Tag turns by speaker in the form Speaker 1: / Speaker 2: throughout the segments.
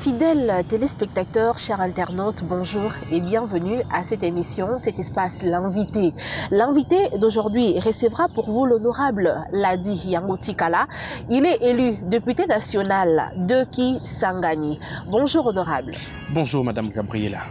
Speaker 1: Fidèles téléspectateurs, chers internautes, bonjour et bienvenue à cette émission, cet espace L'invité. L'invité d'aujourd'hui recevra pour vous l'honorable Ladi Yango Tikala. Il est élu député national de Kisangani. Bonjour honorable.
Speaker 2: Bonjour Madame Gabriela.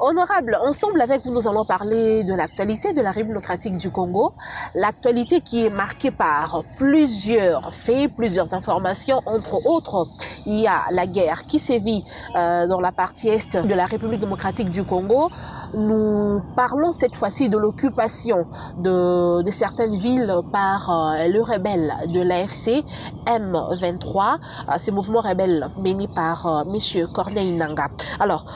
Speaker 1: Honorable, ensemble avec vous, nous allons parler de l'actualité de la République démocratique du Congo. L'actualité qui est marquée par plusieurs faits, plusieurs informations. Entre autres, il y a la guerre qui sévit dans la partie est de la République démocratique du Congo. Nous parlons cette fois-ci de l'occupation de certaines villes par le rebelle de l'AFC M23. Ces mouvements rebelles menés par M. Corneille Nangaa. Alors,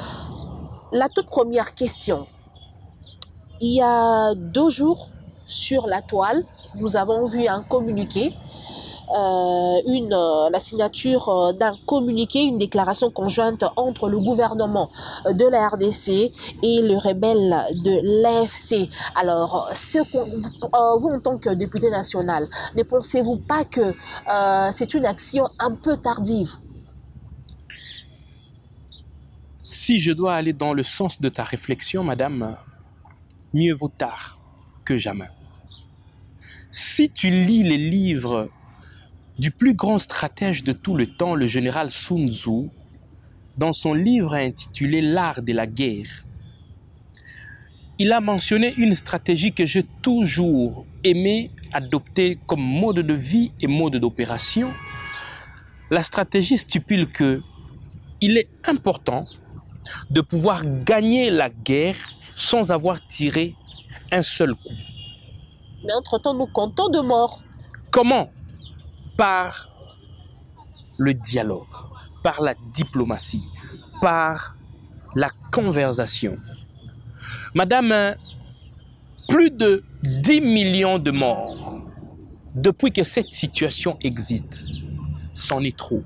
Speaker 1: la toute première question. Il y a 2 jours, sur la toile, nous avons vu un communiqué, la signature d'un communiqué, une déclaration conjointe entre le gouvernement de la RDC et le rebelle de l'AFC. Alors, vous, en tant que député national, ne pensez-vous pas que c'est une action un peu tardive?
Speaker 2: Si je dois aller dans le sens de ta réflexion, madame, mieux vaut tard que jamais. Si tu lis les livres du plus grand stratège de tout le temps, le général Sun Tzu, dans son livre intitulé L'art de la guerre, il a mentionné une stratégie que j'ai toujours aimé adopter comme mode de vie et mode d'opération. La stratégie stipule que il est important de pouvoir gagner la guerre sans avoir tiré un seul coup.
Speaker 1: Mais entre-temps, nous comptons de morts.
Speaker 2: Comment? Par le dialogue, par la diplomatie, par la conversation. Madame, plus de 10 millions de morts depuis que cette situation existe. C'en est trop.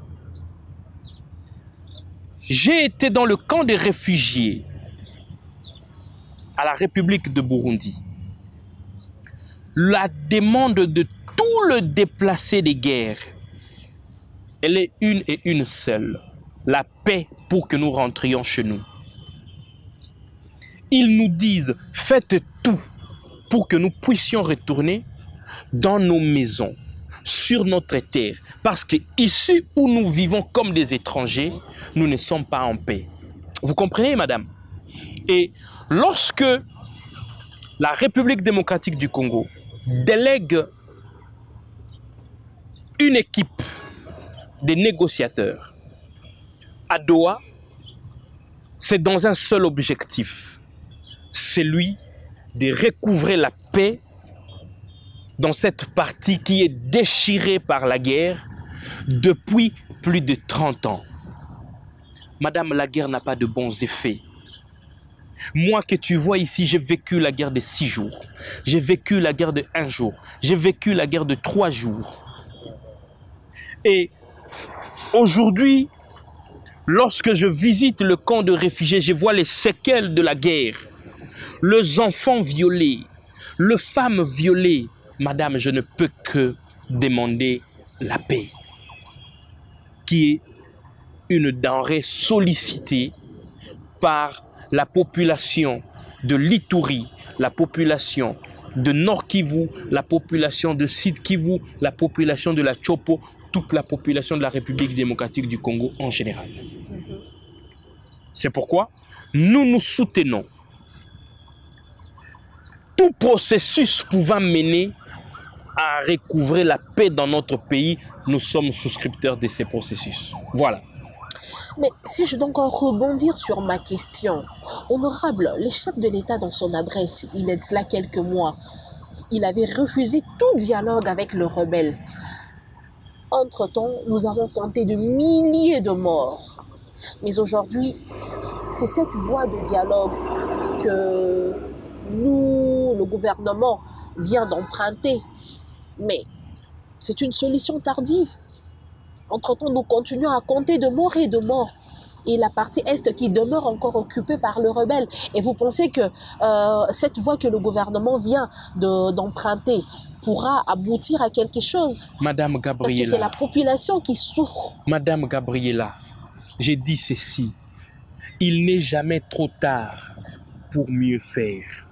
Speaker 2: J'ai été dans le camp des réfugiés à la République de Burundi. La demande de tout le déplacé des guerres, elle est une et une seule. La paix pour que nous rentrions chez nous. Ils nous disent, faites tout pour que nous puissions retourner dans nos maisons, sur notre terre, parce que ici où nous vivons comme des étrangers, nous ne sommes pas en paix. Vous comprenez, madame? Et lorsque la République démocratique du Congo délègue une équipe de négociateurs à Doha, c'est dans un seul objectif, celui de recouvrer la paix dans cette partie qui est déchirée par la guerre depuis plus de 30 ans. Madame, la guerre n'a pas de bons effets. Moi que tu vois ici, j'ai vécu la guerre de 6 jours. J'ai vécu la guerre de 1 jour. J'ai vécu la guerre de 3 jours. Et aujourd'hui, lorsque je visite le camp de réfugiés, je vois les séquelles de la guerre. Les enfants violés, les femmes violées. Madame, je ne peux que demander la paix, qui est une denrée sollicitée par la population de l'Ituri, la population de Nord Kivu, la population de Sud Kivu, la population de la Chopo, toute la population de la République démocratique du Congo en général. C'est pourquoi nous nous soutenons tout processus pouvant mener à recouvrer la paix dans notre pays. Nous sommes souscripteurs de ces processus. Voilà.
Speaker 1: Mais si je dois encore rebondir sur ma question, honorable, le chef de l'État dans son adresse, il y a de cela quelques mois, il avait refusé tout dialogue avec le rebelle. Entre-temps, nous avons compté de milliers de morts. Mais aujourd'hui, c'est cette voie de dialogue que nous, le gouvernement, vient d'emprunter. Mais c'est une solution tardive. Entre-temps, nous continuons à compter de morts et de morts. Et la partie est qui demeure encore occupée par le rebelle. Et vous pensez que cette voie que le gouvernement vient d'emprunter pourra aboutir à quelque chose?
Speaker 2: Madame Gabriela.
Speaker 1: Parce que c'est la population qui souffre.
Speaker 2: Madame Gabriela, j'ai dit ceci. Il n'est jamais trop tard pour mieux faire.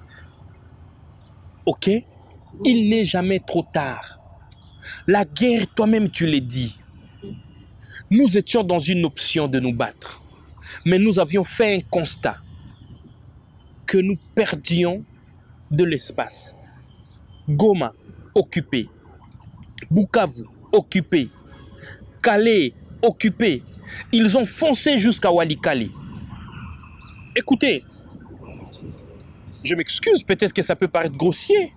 Speaker 2: Ok? Il n'est jamais trop tard. La guerre, toi-même, tu l'as dit. Nous étions dans une option de nous battre. Mais nous avions fait un constat que nous perdions de l'espace. Goma, occupé. Bukavu, occupé. Calais, occupé. Ils ont foncé jusqu'à Walikale. Écoutez, je m'excuse, peut-être que ça peut paraître grossier,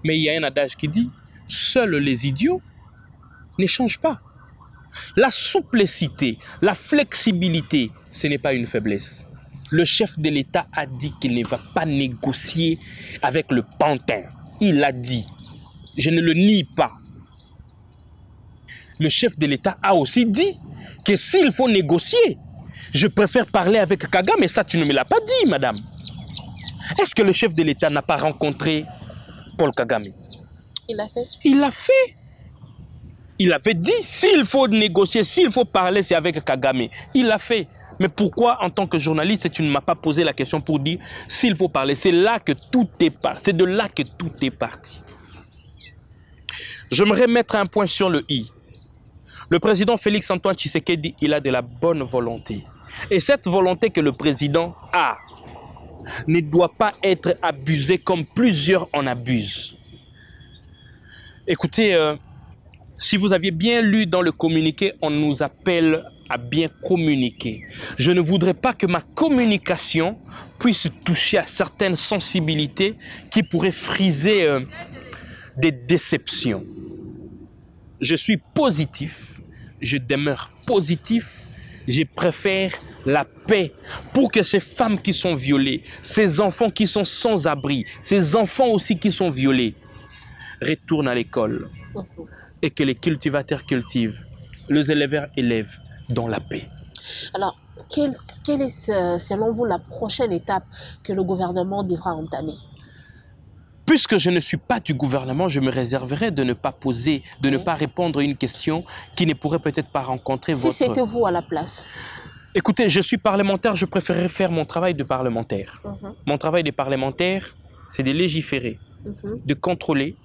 Speaker 2: mais il y a un adage qui dit « Seuls les idiots n'échangent pas ». La souplicité, la flexibilité, ce n'est pas une faiblesse. Le chef de l'État a dit qu'il ne va pas négocier avec le pantin. Il l'a dit. Je ne le nie pas. Le chef de l'État a aussi dit que s'il faut négocier, je préfère parler avec Kagame, mais ça tu ne me l'as pas dit, madame. Est-ce que le chef de l'État n'a pas rencontré Paul Kagame?
Speaker 1: Il l'a fait.
Speaker 2: Il l'a fait. Il avait dit, s'il faut négocier, s'il faut parler, c'est avec Kagame. Il l'a fait. Mais pourquoi, en tant que journaliste, tu ne m'as pas posé la question pour dire, s'il faut parler? C'est là que tout est parti. C'est de là que tout est parti. J'aimerais mettre un point sur le i. Le président Félix Antoine Tshisekedi, il a de la bonne volonté. Et cette volonté que le président a ne doit pas être abusée comme plusieurs en abusent. Écoutez, si vous aviez bien lu dans le communiqué, on nous appelle à bien communiquer. Je ne voudrais pas que ma communication puisse toucher à certaines sensibilités qui pourraient friser des déceptions. Je suis positif, je demeure positif, je préfère la paix pour que ces femmes qui sont violées, ces enfants qui sont sans abri, ces enfants aussi qui sont violés, retournent à l'école et que les cultivateurs cultivent, les éleveurs élèvent dans la paix.
Speaker 1: Alors, quelle est selon vous la prochaine étape que le gouvernement devra entamer?
Speaker 2: Puisque je ne suis pas du gouvernement, je me réserverai de ne pas poser, de ne pas répondre à une question qui ne pourrait peut-être pas rencontrer votre...
Speaker 1: Si c'était vous à la place.
Speaker 2: Écoutez, je suis parlementaire, je préférerais faire mon travail de parlementaire. Mon travail de parlementaire, c'est de légiférer, de contrôler,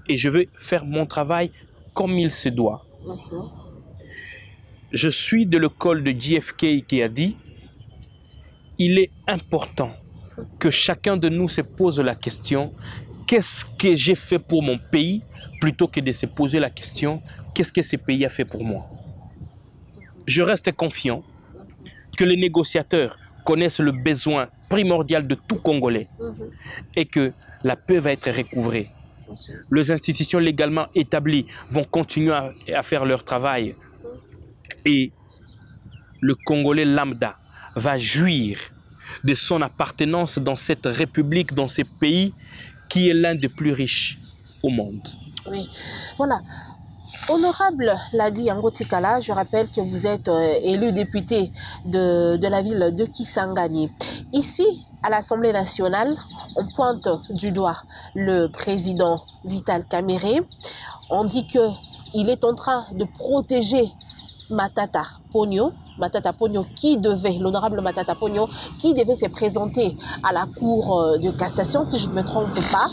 Speaker 2: et je veux faire mon travail comme il se doit. Je suis de l'école de JFK qui a dit « Il est important que chacun de nous se pose la question « Qu'est-ce que j'ai fait pour mon pays ?» plutôt que de se poser la question « Qu'est-ce que ce pays a fait pour moi ?» Je reste confiant que les négociateurs connaissent le besoin primordial de tout Congolais et que la paix va être recouvrée. Les institutions légalement établies vont continuer à faire leur travail et le Congolais lambda va jouir de son appartenance dans cette république, dans ce pays qui est l'un des plus riches au monde.
Speaker 1: Oui, voilà. Honorable Ladi Yango Tikala, je rappelle que vous êtes élu député de la ville de Kisangani. Ici, à l'Assemblée nationale, on pointe du doigt le président Vital Kamerhe. On dit qu'il est en train de protéger Matata Ponyo, l'honorable Matata Ponyo, qui devait se présenter à la Cour de cassation, si je ne me trompe pas,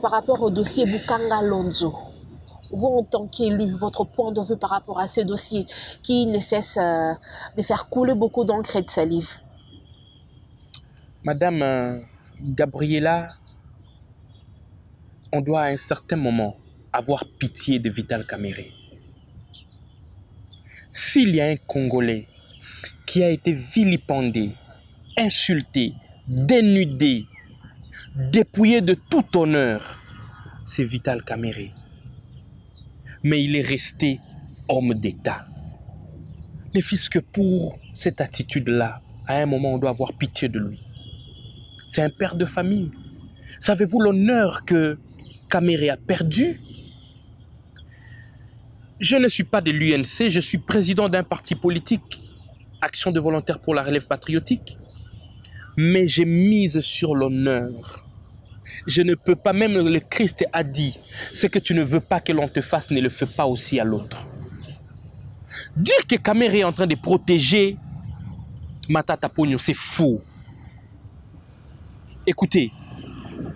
Speaker 1: par rapport au dossier Bukanga Lonzo. Vous, en tant qu'élu, votre point de vue par rapport à ce dossier qui ne cesse de faire couler beaucoup d'encre et de salive?
Speaker 2: Madame Gabriela, on doit à un certain moment avoir pitié de Vital Kamerhe. S'il y a un Congolais qui a été vilipendé, insulté, dénudé, dépouillé de tout honneur, c'est Vital Kamerhe. Mais il est resté homme d'État. Ne fût-ce que pour cette attitude-là, à un moment, on doit avoir pitié de lui. C'est un père de famille. Savez-vous l'honneur que Kamerhe a perdu? Je ne suis pas de l'UNC, je suis président d'un parti politique, Action de volontaires pour la relève patriotique, mais j'ai mise sur l'honneur. Je ne peux pas, même le Christ a dit, ce que tu ne veux pas que l'on te fasse, ne le fais pas aussi à l'autre. Dire que Kamere est en train de protéger Matata Ponyo, c'est faux. Écoutez,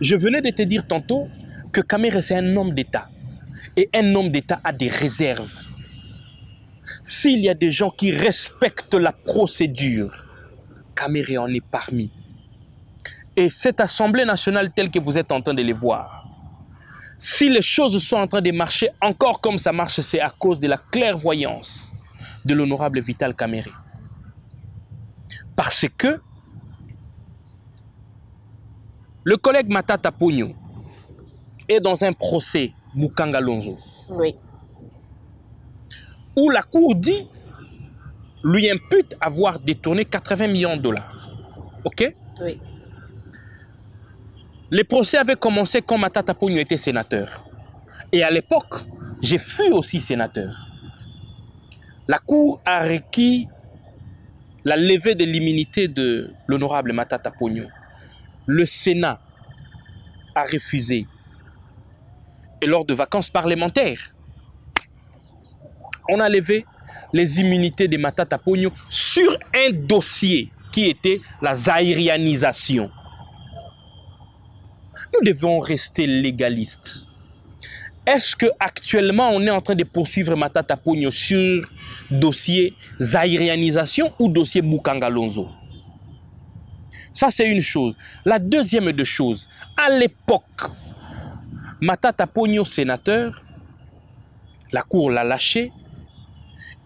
Speaker 2: je venais de te dire tantôt que Kamere, c'est un homme d'État. Et un homme d'État a des réserves. S'il y a des gens qui respectent la procédure, Kamere en est parmi. Et cette Assemblée nationale telle que vous êtes en train de les voir, si les choses sont en train de marcher encore comme ça marche, c'est à cause de la clairvoyance de l'honorable Vital Kamere. Parce que le collègue Matata Ponyo est dans un procès Bukanga Lonzo.
Speaker 1: Oui.
Speaker 2: Où la cour dit, lui impute avoir détourné 80 millions de dollars. Ok?
Speaker 1: Oui.
Speaker 2: Le procès avait commencé quand Matata Ponyo était sénateur. Et à l'époque, je fus aussi sénateur. La cour a requis la levée de l'immunité de l'honorable Matata Ponyo. Le Sénat a refusé. Et lors de vacances parlementaires, on a levé les immunités de Matata Ponyo sur un dossier qui était la zaïrianisation. Nous devons rester légalistes. Est-ce qu'actuellement on est en train de poursuivre Matata Ponyo sur dossier zaïrianisation ou dossier Bukanga Lonzo? Ça, c'est une chose. La deuxième de choses, à l'époque, Matata Ponyo, sénateur, la cour l'a lâché,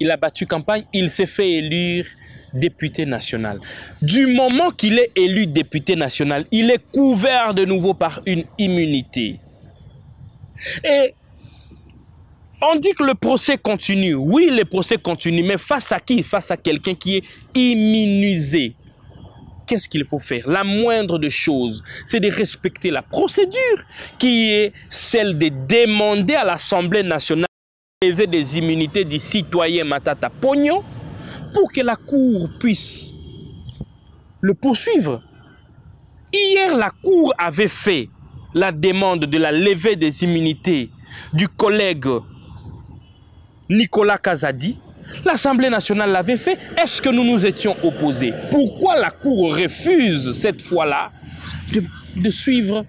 Speaker 2: il a battu campagne, il s'est fait élire député national. Du moment qu'il est élu député national, il est couvert de nouveau par une immunité. Et on dit que le procès continue. Oui, le procès continue, mais face à qui? Face à quelqu'un qui est immunisé. Qu'est-ce qu'il faut faire? La moindre des choses, c'est de respecter la procédure qui est celle de demander à l'Assemblée nationale de lever des immunités du citoyen Matata Ponyo pour que la Cour puisse le poursuivre. Hier, la Cour avait fait la demande de la levée des immunités du collègue Nicolas Kazadi. L'Assemblée nationale l'avait fait. Est-ce que nous nous étions opposés? Pourquoi la Cour refuse cette fois-là de suivre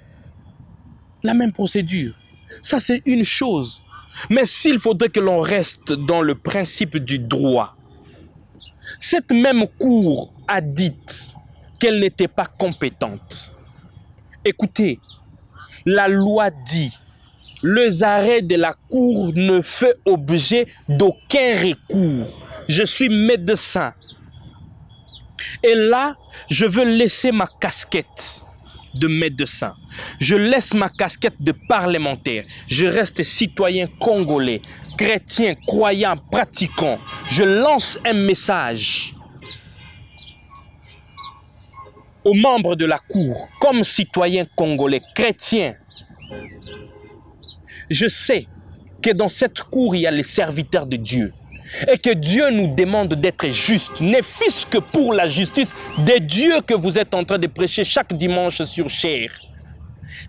Speaker 2: la même procédure? Ça, c'est une chose. Mais s'il faudrait que l'on reste dans le principe du droit, cette même Cour a dit qu'elle n'était pas compétente. Écoutez, la loi dit: les arrêts de la Cour ne font objet d'aucun recours. Je suis médecin. Et là, je veux laisser ma casquette de médecin. Je laisse ma casquette de parlementaire. Je reste citoyen congolais, chrétien, croyant, pratiquant. Je lance un message aux membres de la Cour, comme citoyen congolais, chrétien. Je sais que dans cette cour, il y a les serviteurs de Dieu. Et que Dieu nous demande d'être justes. Ne fût-ce que pour la justice de Dieu que vous êtes en train de prêcher chaque dimanche sur chair.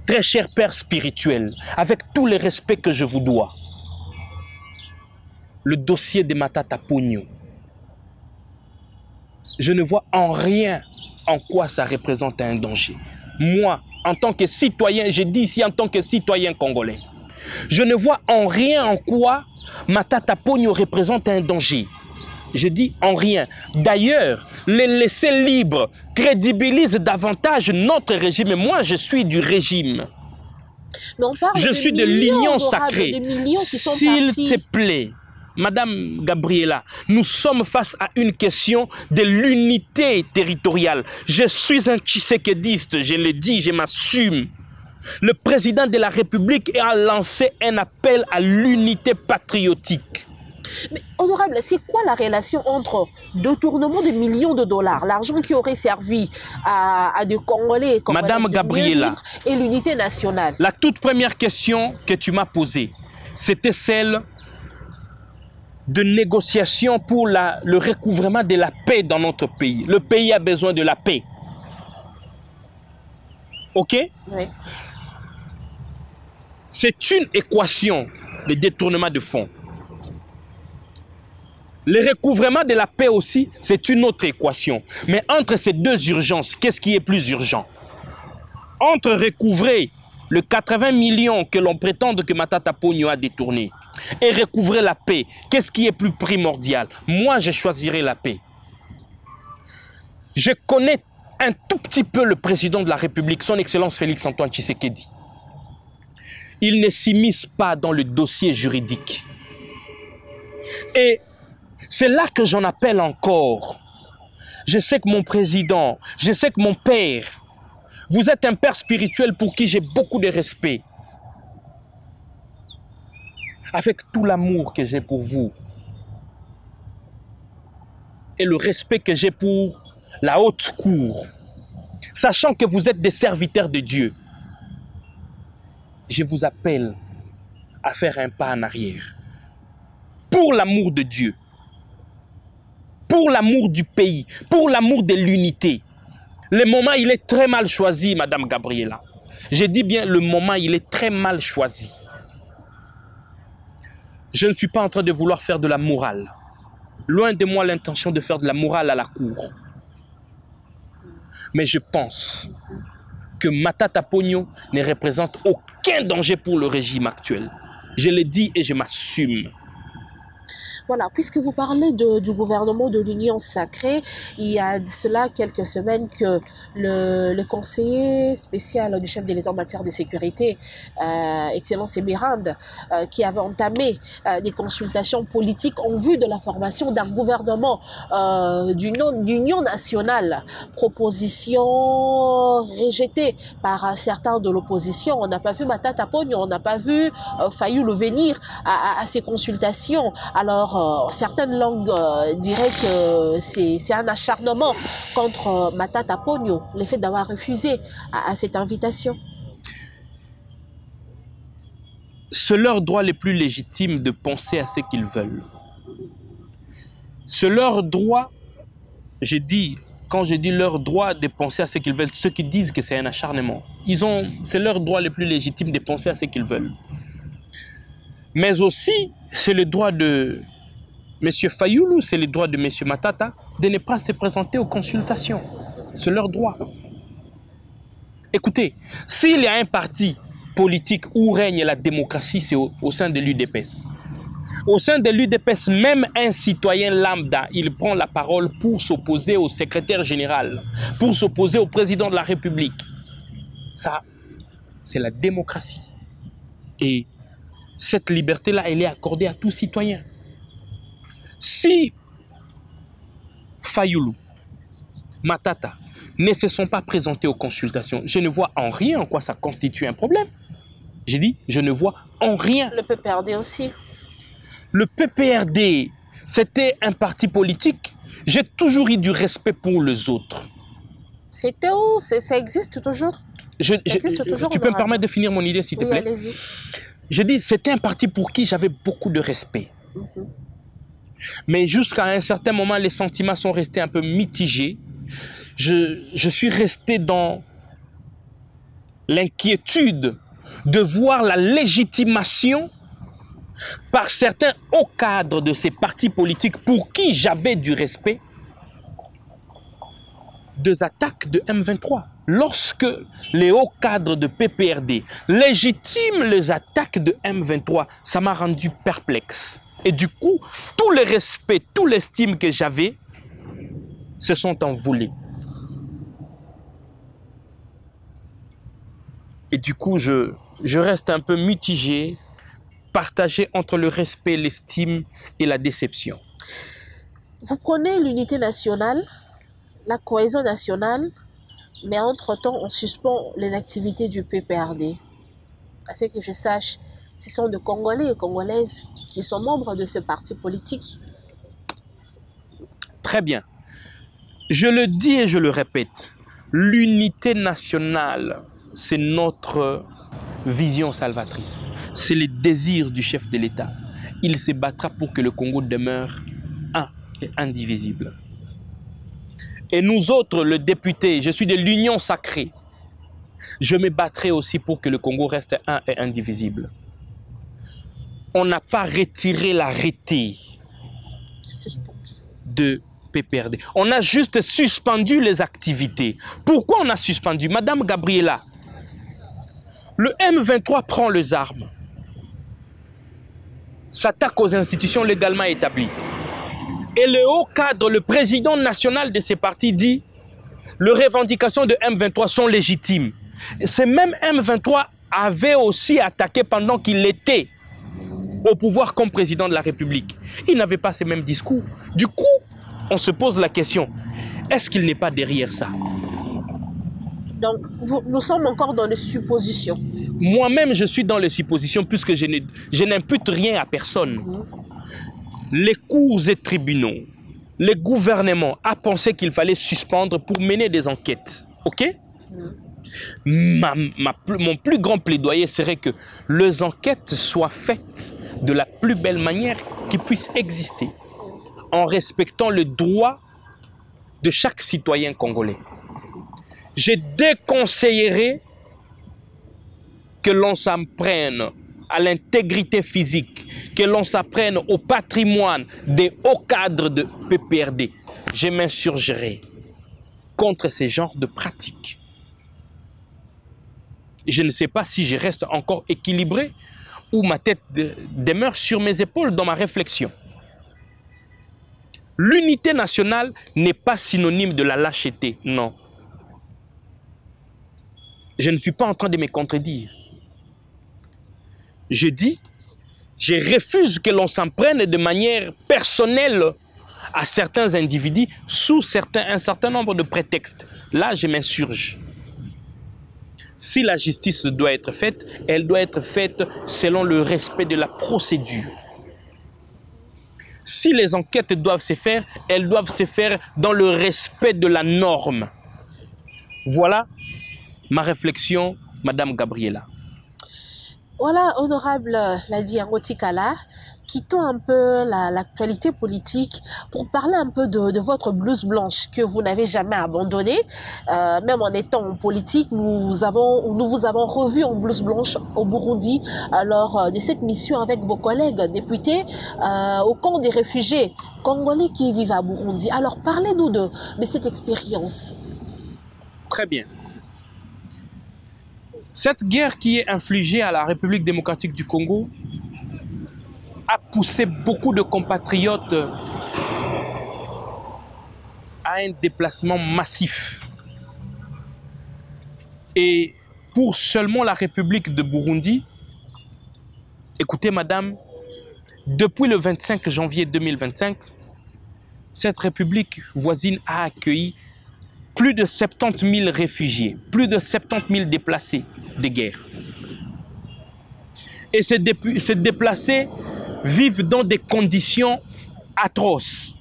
Speaker 2: Très cher Père spirituel, avec tout le respect que je vous dois, le dossier de Matata Ponyo, je ne vois en rien en quoi ça représente un danger. Moi, en tant que citoyen, je dis ici en tant que citoyen congolais, je ne vois en rien en quoi Matata Ponyo représente un danger. Je dis en rien. D'ailleurs, les laisser libres crédibilise davantage notre régime. Et moi, je suis du régime.
Speaker 1: Mais on parle
Speaker 2: je suis de l'union sacrée. S'il te plaît, Madame Gabriela, nous sommes face à une question de l'unité territoriale. Je suis un tshisekediste, je le dis, je m'assume. Le président de la République a lancé un appel à l'unité patriotique.
Speaker 1: Mais honorable, c'est quoi la relation entre détournement de millions de dollars, l'argent qui aurait servi à des Congolais,
Speaker 2: Madame Gabriela,
Speaker 1: et l'unité nationale?
Speaker 2: La toute première question que tu m'as posée, c'était celle de négociation pour le recouvrement de la paix dans notre pays. Le pays a besoin de la paix. Ok?
Speaker 1: Oui.
Speaker 2: C'est une équation de détournement de fonds. Le recouvrement de la paix aussi, c'est une autre équation. Mais entre ces deux urgences, qu'est-ce qui est plus urgent? Entre recouvrer le 80 millions que l'on prétend que Matata Ponyo a détourné et recouvrer la paix, qu'est-ce qui est plus primordial? Moi, je choisirais la paix. Je connais un tout petit peu le président de la République, son Excellence Félix-Antoine Tshisekedi. Il ne s'immisce pas dans le dossier juridique. Et c'est là que j'en appelle encore. Je sais que mon président, je sais que mon père, vous êtes un père spirituel pour qui j'ai beaucoup de respect. Avec tout l'amour que j'ai pour vous et le respect que j'ai pour la haute cour, sachant que vous êtes des serviteurs de Dieu, je vous appelle à faire un pas en arrière. Pour l'amour de Dieu, pour l'amour du pays, pour l'amour de l'unité. Le moment, il est très mal choisi, Madame Gabriela. Je dis bien, le moment, il est très mal choisi. Je ne suis pas en train de vouloir faire de la morale. Loin de moi l'intention de faire de la morale à la cour. Mais je pense que Matata Ponyo ne représente aucun danger pour le régime actuel. Je le dis et je m'assume.
Speaker 1: Voilà, puisque vous parlez du gouvernement de l'Union sacrée, il y a de cela quelques semaines que le conseiller spécial du chef de l'État en matière de sécurité, Excellence Emirande, qui avait entamé des consultations politiques en vue de la formation d'un gouvernement d'union nationale, proposition rejetée par certains de l'opposition. On n'a pas vu Matata Ponyo, on n'a pas vu Fayulu venir à ces consultations. Alors, certaines langues diraient que c'est un acharnement contre Matata Ponyo, le fait d'avoir refusé à cette invitation.
Speaker 2: C'est leur droit le plus légitime de penser à ce qu'ils veulent. C'est leur droit, quand je dis leur droit de penser à ce qu'ils veulent, ceux qui disent que c'est un acharnement, c'est leur droit le plus légitime de penser à ce qu'ils veulent. Mais aussi, c'est le droit de M. Fayulu, c'est le droit de M. Matata de ne pas se présenter aux consultations. C'est leur droit. Écoutez, s'il y a un parti politique où règne la démocratie, c'est au sein de l'UDPS. Au sein de l'UDPS, même un citoyen lambda, il prend la parole pour s'opposer au secrétaire général, pour s'opposer au président de la République. Ça, c'est la démocratie. Et cette liberté-là, elle est accordée à tout citoyen. Si Fayulu, Matata ne se sont pas présentés aux consultations, je ne vois en rien en quoi ça constitue un problème. J'ai dit, je ne vois en rien.
Speaker 1: Le PPRD aussi.
Speaker 2: Le PPRD, c'était un parti politique. J'ai toujours eu du respect pour les autres.
Speaker 1: C'était où? Ça existe toujours?
Speaker 2: Tu peux me permettre de finir mon idée, s'il te plaît?
Speaker 1: Allez-y.
Speaker 2: Je dis, c'était un parti pour qui j'avais beaucoup de respect. Mais jusqu'à un certain moment, les sentiments sont restés un peu mitigés. Je suis resté dans l'inquiétude de voir la légitimation par certains hauts cadres de ces partis politiques pour qui j'avais du respect, des attaques de M23. Lorsque les hauts cadres de PPRD légitiment les attaques de M23, ça m'a rendu perplexe. Et du coup, tout le respect, toute l'estime que j'avais se sont envolés. Et du coup, je reste un peu mitigé, partagé entre le respect, l'estime et la déception.
Speaker 1: Vous prenez l'unité nationale, la cohésion nationale, mais entre-temps, on suspend les activités du PPRD. À ce que je sache, ce sont des Congolais et Congolaises qui sont membres de ce parti politique.
Speaker 2: Très bien. Je le dis et je le répète, l'unité nationale, c'est notre vision salvatrice. C'est le désir du chef de l'État. Il se battra pour que le Congo demeure un et indivisible. Et nous autres, le député, je suis de l'Union sacrée. Je me battrai aussi pour que le Congo reste un et indivisible. On n'a pas retiré l'arrêté de PPRD. On a juste suspendu les activités. Pourquoi on a suspendu? Madame Gabriela, le M23 prend les armes, s'attaque aux institutions légalement établies. Et le haut cadre, le président national de ces partis dit les revendications de M23 sont légitimes. Ce même M23 avait aussi attaqué pendant qu'il était au pouvoir comme président de la République. Il n'avait pas ces mêmes discours. Du coup, on se pose la question, est-ce qu'il n'est pas derrière ça?
Speaker 1: Donc, nous sommes encore dans les suppositions.
Speaker 2: Moi-même, je suis dans les suppositions puisque je n'impute rien à personne. Les cours et tribunaux, le gouvernement a pensé qu'il fallait suspendre pour mener des enquêtes. OK? Mon plus grand plaidoyer serait que les enquêtes soient faites de la plus belle manière qui puisse exister, en respectant le droit de chaque citoyen congolais. Je déconseillerais que l'on s'en prenne à l'intégrité physique, que l'on s'apprenne au patrimoine des hauts cadres de PPRD. Je m'insurgerai contre ces genres de pratiques. Je ne sais pas si je reste encore équilibré ou ma tête demeure sur mes épaules dans ma réflexion. L'unité nationale n'est pas synonyme de la lâcheté, non. Je ne suis pas en train de me contredire. Je dis, je refuse que l'on s'en prenne de manière personnelle à certains individus sous un certain nombre de prétextes. Là, je m'insurge. Si la justice doit être faite, elle doit être faite selon le respect de la procédure. Si les enquêtes doivent se faire, elles doivent se faire dans le respect de la norme. Voilà ma réflexion, Madame Gabriela.
Speaker 1: Voilà, honorable Ladi-Yango Tikala, quittons un peu l'actualité politique pour parler un peu de votre blouse blanche que vous n'avez jamais abandonnée. Même en étant en politique, nous vous avons revu en blouse blanche au Burundi lors de cette mission avec vos collègues députés au camp des réfugiés congolais qui vivent à Burundi. Alors parlez-nous de cette expérience.
Speaker 2: Très bien. Cette guerre qui est infligée à la République démocratique du Congo a poussé beaucoup de compatriotes à un déplacement massif. Et pour seulement la République de Burundi, écoutez madame, depuis le 25 janvier 2025, cette République voisine a accueilli plus de 70 000 réfugiés, plus de 70 000 déplacés de guerre. Et ces déplacés vivent dans des conditions atroces.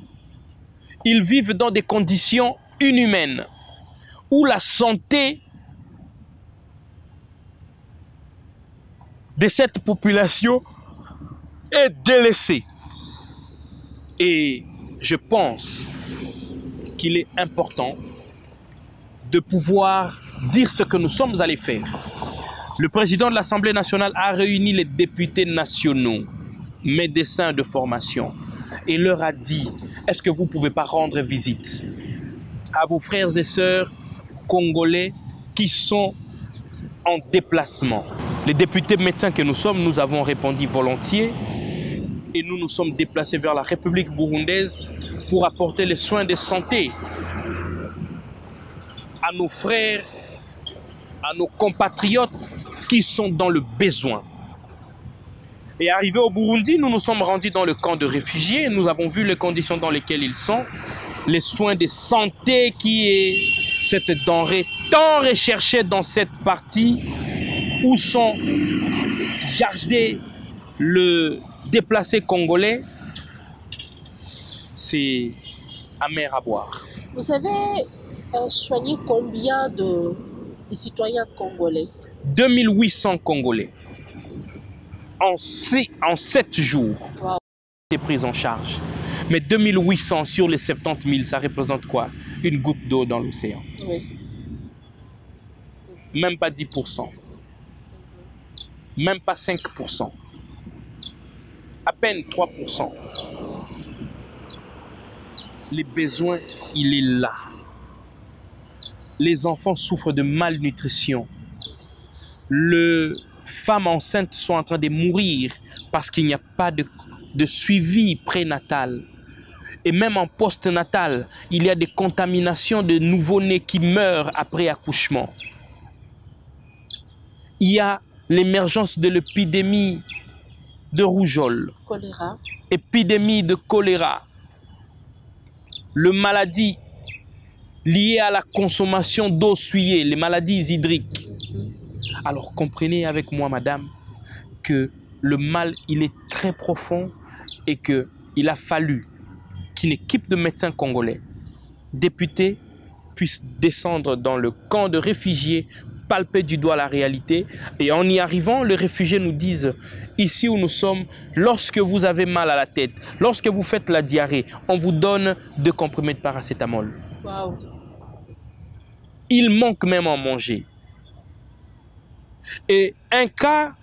Speaker 2: Ils vivent dans des conditions inhumaines, où la santé de cette population est délaissée. Et je pense qu'il est important de pouvoir dire ce que nous sommes allés faire. Le président de l'Assemblée nationale a réuni les députés nationaux, médecins de formation, et leur a dit, est-ce que vous ne pouvez pas rendre visite à vos frères et sœurs congolais qui sont en déplacement? Les députés médecins que nous sommes, nous avons répondu volontiers et nous nous sommes déplacés vers la République burundaise pour apporter les soins de santé à nos frères, à nos compatriotes qui sont dans le besoin. Et arrivé au Burundi, nous nous sommes rendus dans le camp de réfugiés. Nous avons vu les conditions dans lesquelles ils sont. Les soins de santé qui est cette denrée tant recherchée dans cette partie où sont gardés le déplacé congolais. C'est amer à boire.
Speaker 1: Vous avez soigné combien de citoyens congolais?
Speaker 2: 2800 Congolais. En 7 jours, wow. C'est pris en charge. Mais 2800 sur les 70 000, ça représente quoi? Une goutte d'eau dans l'océan. Oui. Même pas 10%. Même pas 5%. 3%. À peine 3%. les besoins, il est là. Les enfants souffrent de malnutrition. Les femmes enceintes sont en train de mourir parce qu'il n'y a pas de suivi prénatal. Et même en postnatal, il y a des contaminations de nouveau-nés qui meurent après accouchement. Il y a l'émergence de l'épidémie de rougeole,
Speaker 1: Choléra.
Speaker 2: Épidémie de choléra, le maladie liée à la consommation d'eau souillée, les maladies hydriques. Alors comprenez avec moi, madame, que le mal, il est très profond et qu'il a fallu qu'une équipe de médecins congolais, députés, puisse descendre dans le camp de réfugiés, palper du doigt la réalité. Et en y arrivant, les réfugiés nous disent, ici où nous sommes, lorsque vous avez mal à la tête, lorsque vous faites la diarrhée, on vous donne 2 comprimés de paracétamol.
Speaker 1: Wow.
Speaker 2: Il manque même à manger. Et un cas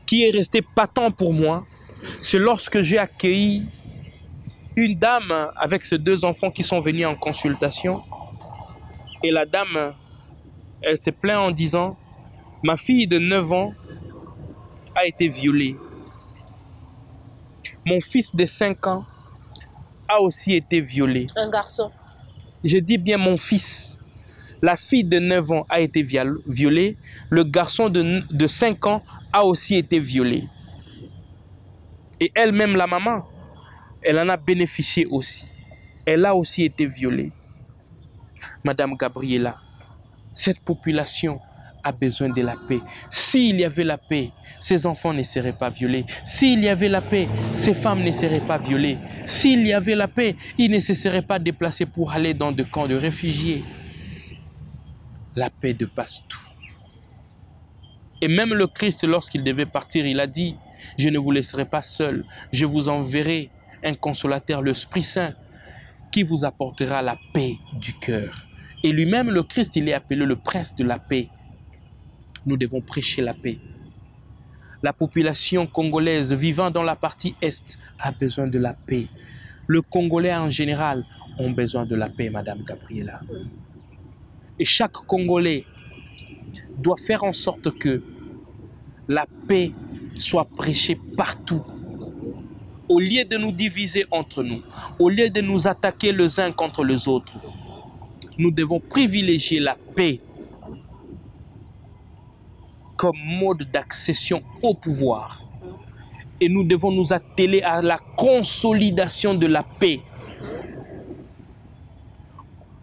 Speaker 2: qui est resté patent pour moi, c'est lorsque j'ai accueilli une dame avec ses 2 enfants qui sont venus en consultation. Et la dame, elle s'est plainte en disant, ma fille de 9 ans a été violée. Mon fils de 5 ans a aussi été violé.
Speaker 1: Un garçon.
Speaker 2: Je dis bien mon fils. La fille de 9 ans a été violée. Le garçon de 5 ans a aussi été violé. Et elle-même, la maman, elle en a bénéficié aussi. Elle a aussi été violée. Madame Gabriela, cette population a besoin de la paix. S'il y avait la paix, ces enfants ne seraient pas violés. S'il y avait la paix, ces femmes ne seraient pas violées. S'il y avait la paix, ils ne se seraient pas déplacés pour aller dans des camps de réfugiés. La paix dépasse tout. Et même le Christ, lorsqu'il devait partir, il a dit, je ne vous laisserai pas seul, je vous enverrai un consolateur, l'Esprit Saint, qui vous apportera la paix du cœur. Et lui-même, le Christ, il est appelé le prince de la paix. Nous devons prêcher la paix. La population congolaise vivant dans la partie Est a besoin de la paix. Le Congolais en général ont besoin de la paix, Madame Gabriela. Et chaque Congolais doit faire en sorte que la paix soit prêchée partout. Au lieu de nous diviser entre nous, au lieu de nous attaquer les uns contre les autres, nous devons privilégier la paix comme mode d'accession au pouvoir. Et nous devons nous atteler à la consolidation de la paix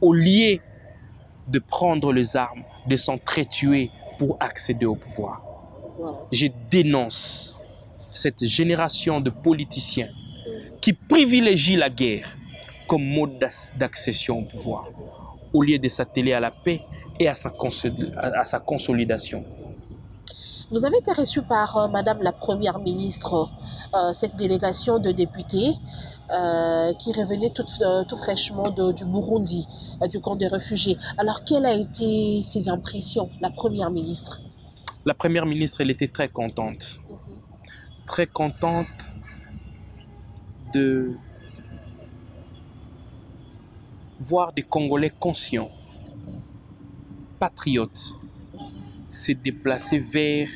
Speaker 2: au lieu de prendre les armes, de s'entretuer pour accéder au pouvoir.
Speaker 1: Voilà.
Speaker 2: Je dénonce cette génération de politiciens qui privilégient la guerre comme mode d'accession au pouvoir, au lieu de s'atteler à la paix et à sa consolidation.
Speaker 1: Vous avez été reçu par Madame la Première ministre, cette délégation de députés qui revenait tout fraîchement du Burundi, du camp des réfugiés. Alors, quelles ont été ses impressions, la Première ministre?
Speaker 2: La Première ministre, elle était très contente. Très contente de voir des Congolais conscients, patriotes, se déplacer vers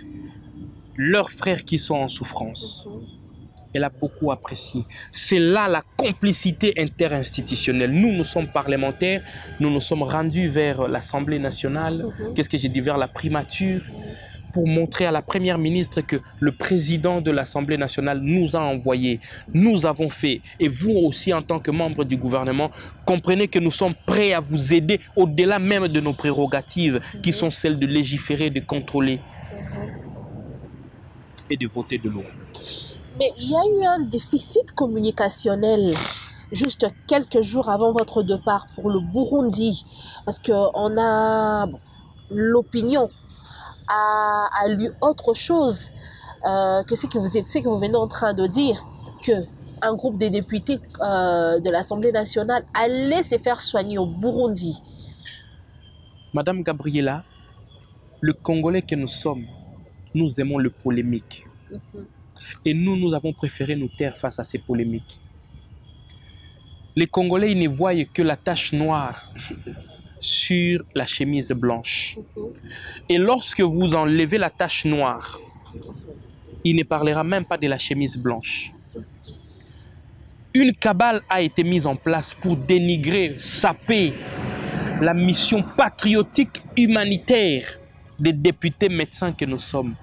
Speaker 2: leurs frères qui sont en souffrance. Elle a beaucoup apprécié. C'est là la complicité interinstitutionnelle. Nous sommes parlementaires, nous nous sommes rendus vers l'Assemblée nationale, qu'est-ce que j'ai dit, vers la primature, pour montrer à la Première ministre que le président de l'Assemblée nationale nous a envoyé, nous avons fait. Et vous aussi, en tant que membre du gouvernement, comprenez que nous sommes prêts à vous aider au-delà même de nos prérogatives qui sont celles de légiférer, de contrôler et de voter de loi.
Speaker 1: Mais il y a eu un déficit communicationnel juste quelques jours avant votre départ pour le Burundi, parce qu'on a l'opinion a lu autre chose que ce que vous venez en train de dire, que un groupe de députés de l'Assemblée nationale allait se faire soigner au Burundi.
Speaker 2: Madame Gabriela, le Congolais que nous sommes, nous aimons le polémique. Et nous avons préféré nous taire face à ces polémiques. Les Congolais, ils ne voient que la tache noire sur la chemise blanche. Et lorsque vous enlevez la tache noire, il ne parlera même pas de la chemise blanche. Une cabale a été mise en place pour dénigrer, saper la mission patriotique humanitaire des députés médecins que nous sommes,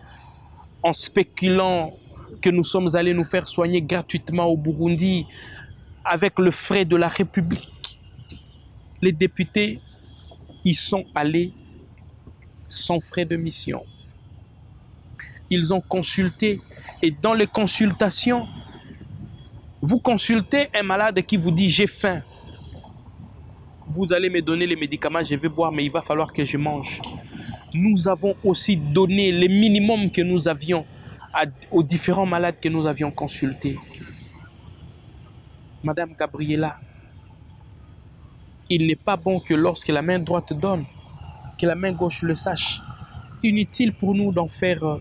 Speaker 2: en spéculant que nous sommes allés nous faire soigner gratuitement au Burundi avec le frais de la République. Les députés y sont allés sans frais de mission. Ils ont consulté et dans les consultations, vous consultez un malade qui vous dit « j'ai faim ». Vous allez me donner les médicaments, je vais boire, mais il va falloir que je mange. Nous avons aussi donné le minimum que nous avions aux différents malades que nous avions consultés. Madame Gabriela, il n'est pas bon que lorsque la main droite donne, que la main gauche le sache. Inutile pour nous d'en faire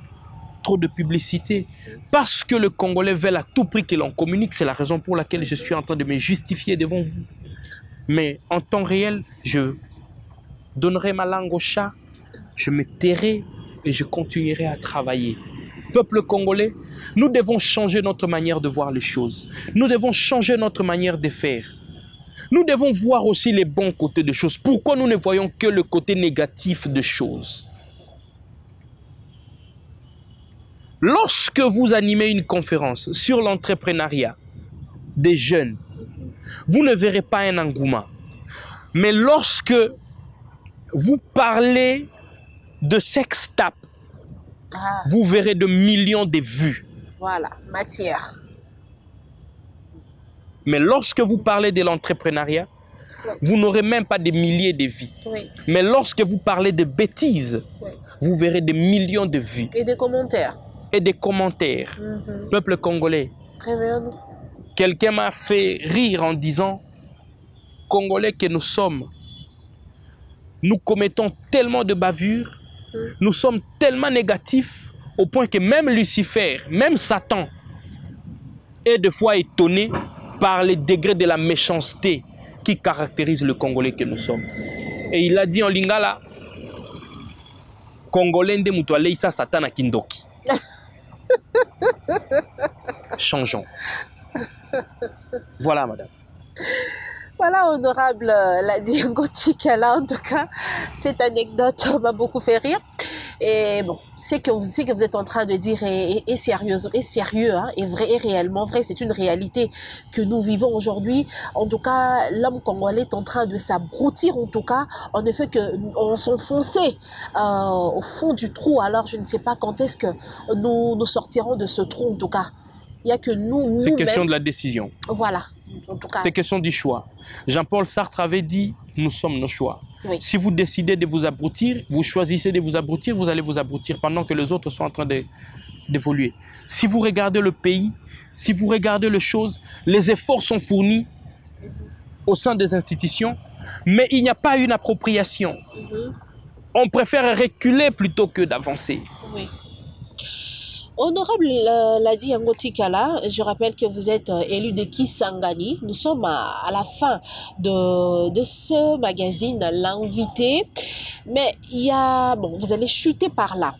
Speaker 2: trop de publicité. Parce que le Congolais veut à tout prix que l'on communique, c'est la raison pour laquelle je suis en train de me justifier devant vous. Mais en temps réel, je donnerai ma langue au chat, je me tairai et je continuerai à travailler. Peuple congolais, nous devons changer notre manière de voir les choses. Nous devons changer notre manière de faire. Nous devons voir aussi les bons côtés des choses. Pourquoi nous ne voyons que le côté négatif des choses? Lorsque vous animez une conférence sur l'entrepreneuriat des jeunes, vous ne verrez pas un engouement. Mais lorsque vous parlez de sextape, vous verrez de millions de vues.
Speaker 1: Voilà, matière.
Speaker 2: Mais lorsque vous parlez de l'entrepreneuriat, vous n'aurez même pas des milliers de vues.
Speaker 1: Oui.
Speaker 2: Mais lorsque vous parlez de bêtises, vous verrez des millions de vues.
Speaker 1: Et des commentaires.
Speaker 2: Et des commentaires. Peuple congolais.
Speaker 1: Très bien.
Speaker 2: Quelqu'un m'a fait rire en disant, Congolais que nous sommes, nous commettons tellement de bavures, nous sommes tellement négatifs au point que même Lucifer, même Satan est des fois étonné par les degrés de la méchanceté qui caractérise le Congolais que nous sommes. Et il a dit en lingala, Congolais nde mutu aleisa Satan akindoki. Changeons. Voilà, madame.
Speaker 1: Voilà, honorable Ladi Ngoti Kala, en tout cas, cette anecdote m'a beaucoup fait rire. Et bon, c'est que vous êtes en train de dire est sérieux, hein, est vrai, est réellement vrai. C'est une réalité que nous vivons aujourd'hui. En tout cas, l'homme congolais est en train de s'abrutir, en tout cas. En effet, on s'enfonçait au fond du trou. Alors, je ne sais pas quand est-ce que nous sortirons de ce trou, en tout cas. Il n'y a que nous.
Speaker 2: C'est question de la décision.
Speaker 1: Voilà. En tout cas.
Speaker 2: C'est question du choix. Jean-Paul Sartre avait dit, nous sommes nos choix. Oui. Si vous décidez de vous abrutir, vous choisissez de vous abrutir, vous allez vous abrutir pendant que les autres sont en train d'évoluer. Si vous regardez le pays, si vous regardez les choses, les efforts sont fournis au sein des institutions, mais il n'y a pas une appropriation. On préfère reculer plutôt que d'avancer.
Speaker 1: Oui. Honorable Ladi Ngoti Kala, je rappelle que vous êtes élu de Kisangani. Nous sommes à la fin de ce magazine, l'invité. Mais il y a... Bon, vous allez chuter par là.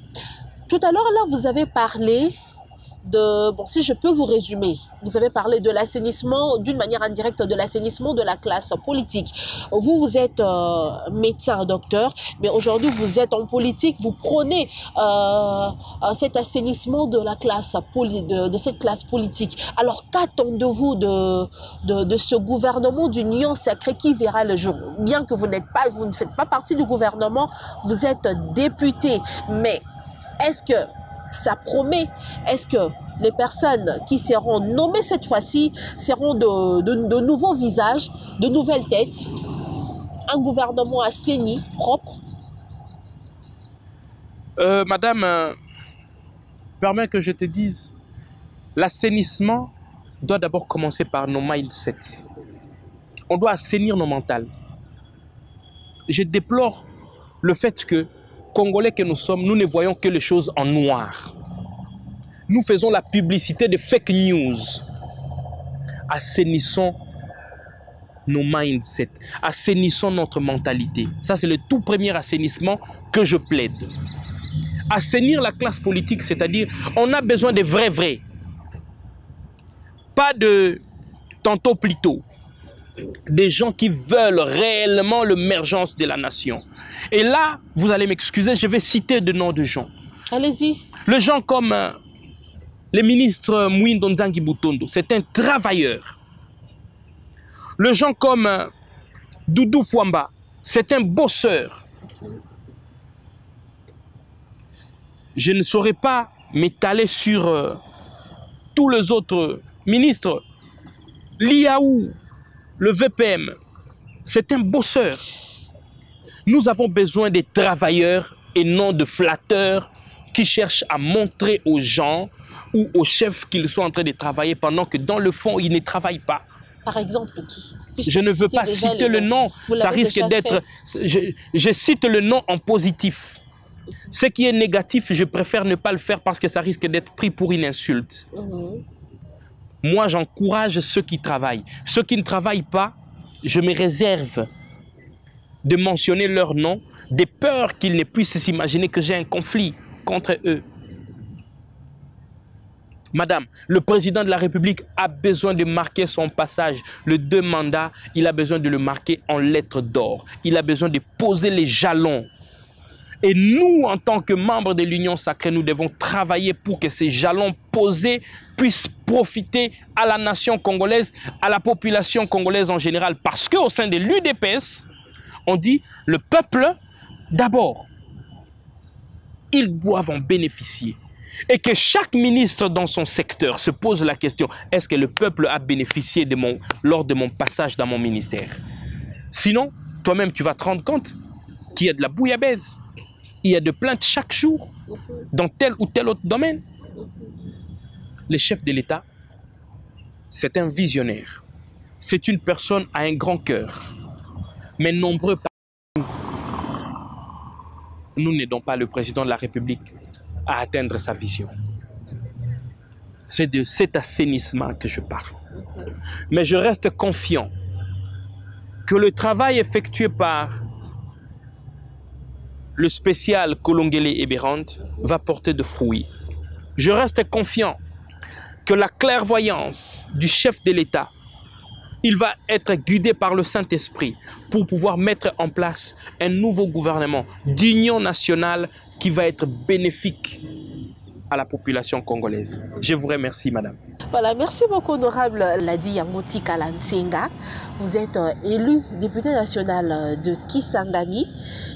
Speaker 1: Tout à l'heure, là, vous avez parlé de... Bon, si je peux vous résumer, vous avez parlé de l'assainissement, d'une manière indirecte, de l'assainissement de la classe politique. Vous êtes médecin, docteur, mais aujourd'hui, vous êtes en politique, vous prônez cet assainissement de la classe, de cette classe politique. Alors, qu'attendez-vous de ce gouvernement d'union sacrée qui verra le jour? Bien que vous ne faites pas partie du gouvernement, vous êtes député, mais est-ce que ça promet? Est-ce que les personnes qui seront nommées cette fois-ci seront de nouveaux visages, de nouvelles têtes, un gouvernement assaini, propre?
Speaker 2: Madame, permets que je te dise, l'assainissement doit d'abord commencer par nos mindsets. On doit assainir nos mentales. Je déplore le fait que Congolais que nous sommes, nous ne voyons que les choses en noir. Nous faisons la publicité de fake news. Assainissons nos mindsets, assainissons notre mentalité. Ça, c'est le tout premier assainissement que je plaide. Assainir la classe politique, c'est-à-dire, on a besoin de vrais. Pas de tantôt plutôt. Des gens qui veulent réellement l'émergence de la nation. Et là, vous allez m'excuser, je vais citer de noms de gens.
Speaker 1: Allez-y.
Speaker 2: Les gens comme le ministre Mwindo Nzangi Butondo, c'est un travailleur. Les gens comme Doudou Fwamba, c'est un bosseur. Je ne saurais pas m'étaler sur tous les autres ministres. Liaou, le VPM, c'est un bosseur. Nous avons besoin des travailleurs et non de flatteurs qui cherchent à montrer aux gens ou aux chefs qu'ils sont en train de travailler pendant que dans le fond, ils ne travaillent pas.
Speaker 1: Par exemple, qui?
Speaker 2: Je ne veux pas citer le nom, ça risque d'être... Je cite le nom en positif. Ce qui est négatif, je préfère ne pas le faire parce que ça risque d'être pris pour une insulte. Moi, j'encourage ceux qui travaillent. Ceux qui ne travaillent pas, je me réserve de mentionner leur nom, de peur qu'ils ne puissent s'imaginer que j'ai un conflit contre eux. Madame, le président de la République a besoin de marquer son passage. Le 2 mandats, il a besoin de le marquer en lettres d'or. Il a besoin de poser les jalons. Et nous, en tant que membres de l'Union sacrée, nous devons travailler pour que ces jalons posés puissent profiter à la nation congolaise, à la population congolaise en général. Parce qu'au sein de l'UDPS, on dit le peuple, d'abord, ils doivent en bénéficier. Et que chaque ministre dans son secteur se pose la question, est-ce que le peuple a bénéficié lors de mon passage dans mon ministère? Sinon, toi-même, tu vas te rendre compte qu'il y a de la bouillabaisse. Il y a de plaintes chaque jour dans tel ou tel autre domaine. Le chef de l'État, c'est un visionnaire. C'est une personne à un grand cœur. Mais nombreux nous n'aidons pas le président de la République à atteindre sa vision. C'est de cet assainissement que je parle. Mais je reste confiant que le travail effectué par le spécial Kolongele Eberhard va porter de fruits. Je reste confiant que la clairvoyance du chef de l'État, il va être guidé par le Saint-Esprit pour pouvoir mettre en place un nouveau gouvernement d'union nationale qui va être bénéfique à la population congolaise. Je vous remercie, madame.
Speaker 1: Voilà, merci beaucoup, honorable Ladi Yangoti Kalansenga. Vous êtes élu député national de Kisangani.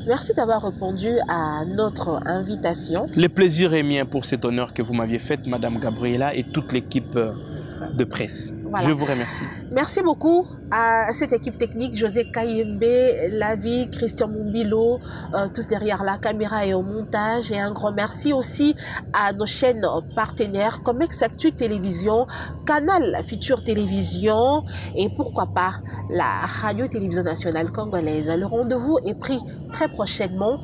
Speaker 1: Merci d'avoir répondu à notre invitation.
Speaker 2: Le plaisir est mien pour cet honneur que vous m'aviez fait, madame Gabriela, et toute l'équipe de presse. Voilà. Je vous remercie.
Speaker 1: Merci beaucoup à cette équipe technique, José Kayembe, Lavi, Christian Mumbilo, tous derrière la caméra et au montage. Et un grand merci aussi à nos chaînes partenaires comme Exactu Télévision, Canal Future Télévision et pourquoi pas la Radio-Télévision Nationale Congolaise. Le rendez-vous est pris très prochainement